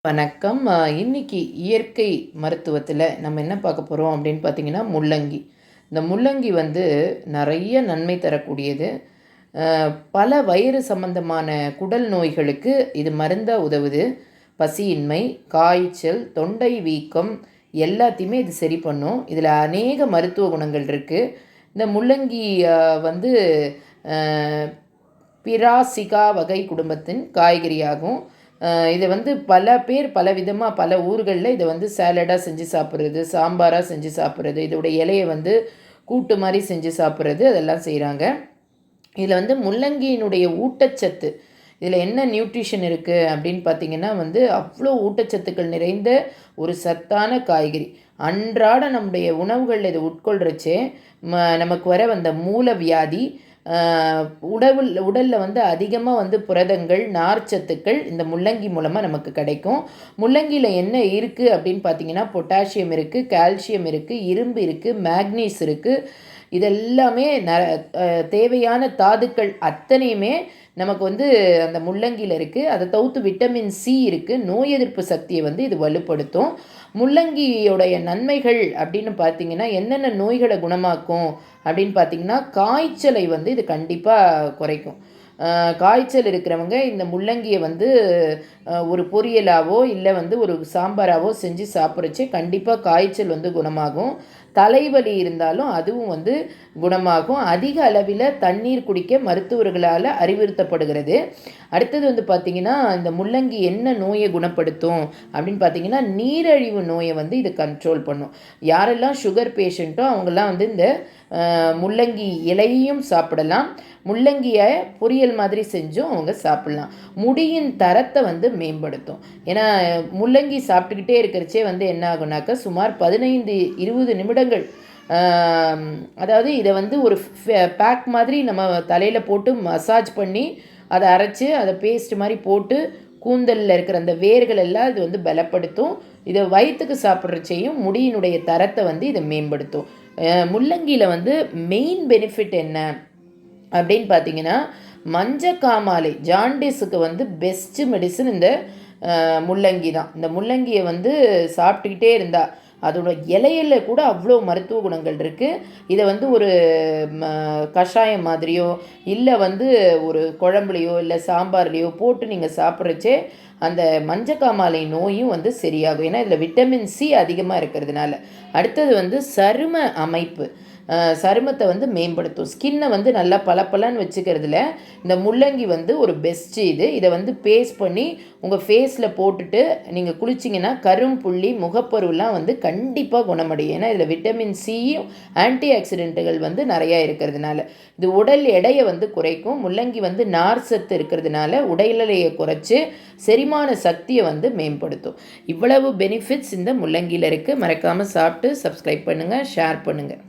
வணக்கம். இன்னைக்கு இயற்கை மருத்துவத்தில் நம்ம என்ன பார்க்க போகிறோம் அப்படின்னு பார்த்தீங்கன்னா முள்ளங்கி. இந்த முள்ளங்கி வந்து நிறைய நன்மை தரக்கூடியது. பல வயிறு சம்பந்தமான குடல் நோய்களுக்கு இது மருந்தாக உதவுது. பசியின்மை, காய்ச்சல், தொண்டை வீக்கம் எல்லாத்தையுமே இது சரி பண்ணும். இதில் அநேக மருத்துவ குணங்கள் இருக்குது. இந்த முள்ளங்கி வந்து பிராசிகா வகை குடும்பத்தின் காய்கறியாகும். இதை வந்து பல பேர் பல விதமாக பல ஊர்களில் இதை வந்து சேலடாக செஞ்சு சாப்பிட்றது, சாம்பாராக செஞ்சு சாப்பிட்றது, இதோடைய இலையை வந்து கூட்டு மாதிரி செஞ்சு சாப்பிட்றது, அதெல்லாம் செய்கிறாங்க. இதில் வந்து முள்ளங்கியினுடைய ஊட்டச்சத்து, இதில் என்ன நியூட்ரிஷன் இருக்குது அப்படின்னு பார்த்திங்கன்னா வந்து அவ்வளோ ஊட்டச்சத்துக்கள் நிறைந்த ஒரு சத்தான காய்கறி. அன்றாட நம்முடைய உணவுகளில் இதை உட்கொள்கிறச்சே நமக்கு வர வந்த மூல வியாதி, உடலில் வந்து அதிகமாக வந்து புரதங்கள், நார்ச்சத்துக்கள் இந்த முள்ளங்கி மூலமாக நமக்கு கிடைக்கும். முள்ளங்கியில் என்ன இருக்குது அப்படின்னு பார்த்திங்கன்னா பொட்டாசியம் இருக்குது, கால்சியம் இருக்குது, இரும்பு இருக்குது, மேக்னீஸ் இருக்குது. இதெல்லாமே தேவையான தாதுக்கள் அத்தனையுமே நமக்கு வந்து அந்த முள்ளங்கியில் இருக்குது. அதை தவிர்த்து விட்டமின் சி இருக்குது. நோய் எதிர்ப்பு சக்தியை வந்து இது வலுப்படுத்தும். முள்ளங்கியோடைய நன்மைகள் அப்படின்னு பார்த்திங்கன்னா என்னென்ன நோய்களை குணமாக்கும் அப்படின்னு பார்த்திங்கன்னா காய்ச்சலை வந்து இது கண்டிப்பாக குறைக்கும். காய்ச்சல் இருக்கிறவங்க இந்த முள்ளங்கியை வந்து ஒரு பொரியலாவோ இல்லை வந்து ஒரு சாம்பாராவோ செஞ்சு சாப்பிட்றச்சு கண்டிப்பாக காய்ச்சல் வந்து குணமாகும். தலைவலி இருந்தாலும் அதுவும் வந்து குணமாகும். அதிக அளவில் தண்ணீர் குடிக்க மருத்துவர்களால் அறிவுறுத்தப்படுகிறது. அடுத்தது வந்து பார்த்திங்கன்னா இந்த முள்ளங்கி என்ன நோயை குணப்படுத்தும் அப்படின்னு பார்த்திங்கன்னா நீரிழிவு நோயை வந்து இது கண்ட்ரோல் பண்ணும். யாரெல்லாம் சுகர் பேஷண்ட்டோ அவங்கெல்லாம் வந்து இந்த முள்ளங்கி இலையையும் சாப்பிடலாம். முள்ளங்கியை பொரியல் மாதிரி செஞ்சும் அவங்க சாப்பிட்லாம். முடியின் தரத்தை வந்து மேம்படுத்தும். ஏன்னா முள்ளங்கி சாப்பிட்டுக்கிட்டே இருக்கிறச்சே வந்து என்ன ஆகுனாக்கா சுமார் 15-20 நிமிடங்கள், அதாவது இதை வந்து ஒரு பேக் மாதிரி நம்ம தலையில் போட்டு மசாஜ் பண்ணி அதை அரைச்சி அதை பேஸ்ட் மாதிரி போட்டு கூந்தலில் இருக்கிற அந்த வேர்கள் எல்லாம் இது வந்து பலப்படுத்தும். இதை வயிற்றுக்கு சாப்பிட்றச்சையும் முடியினுடைய தரத்தை வந்து இதை மேம்படுத்தும். முள்ளங்கியில் வந்து மெயின் பெனிஃபிட் என்ன அப்படின்னு பார்த்தீங்கன்னா மஞ்சக்காமாலை, ஜாண்டிஸுக்கு வந்து பெஸ்ட்டு மெடிசன் இந்த முள்ளங்கி தான். இந்த முள்ளங்கியை வந்து சாப்பிட்டுக்கிட்டே இருந்தால் அதோட இலையில கூட அவ்வளோ மருத்துவ குணங்கள் இருக்குது. இதை வந்து ஒரு கஷாயம் மாதிரியோ இல்லை வந்து ஒரு குழம்புலையோ இல்லை சாம்பார்லேயோ போட்டு நீங்கள் சாப்பிட்றச்சே அந்த மஞ்சக்காமாலை நோயும் வந்து சரியாகும். ஏன்னா இதில் விட்டமின் சி அதிகமாக இருக்கிறதுனால. அடுத்தது வந்து சரும அமைப்பு, சருமத்தை வந்து மேம்படுத்தும். ஸ்கின்னை வந்து நல்லா பளபளன்னு வச்சுக்கிறதுல இந்த முள்ளங்கி வந்து ஒரு பெஸ்ட்டு. இதை வந்து பேஸ்ட் பண்ணி உங்கள் ஃபேஸில் போட்டுட்டு நீங்கள் குளிச்சிங்கன்னா கரும்புள்ளி, முகப்பருவெலாம் வந்து கண்டிப்பாக குணமடையும். ஏன்னா இதில் விட்டமின் சியும் ஆன்டி ஆக்சிடென்ட்டுகள் வந்து நிறையா இருக்கிறதுனால இது உடல் எடையை வந்து குறைக்கும். முள்ளங்கி வந்து நார் சத்து இருக்கிறதுனால உடல் எடையை குறைச்சி செரிமான சக்தியை வந்து மேம்படுத்தும். இவ்வளவு பெனிஃபிட்ஸ் இந்த முள்ளங்கியில் இருக்குது. மறக்காமல் சாப்பிட்டு சப்ஸ்கிரைப் பண்ணுங்கள், ஷேர் பண்ணுங்கள்.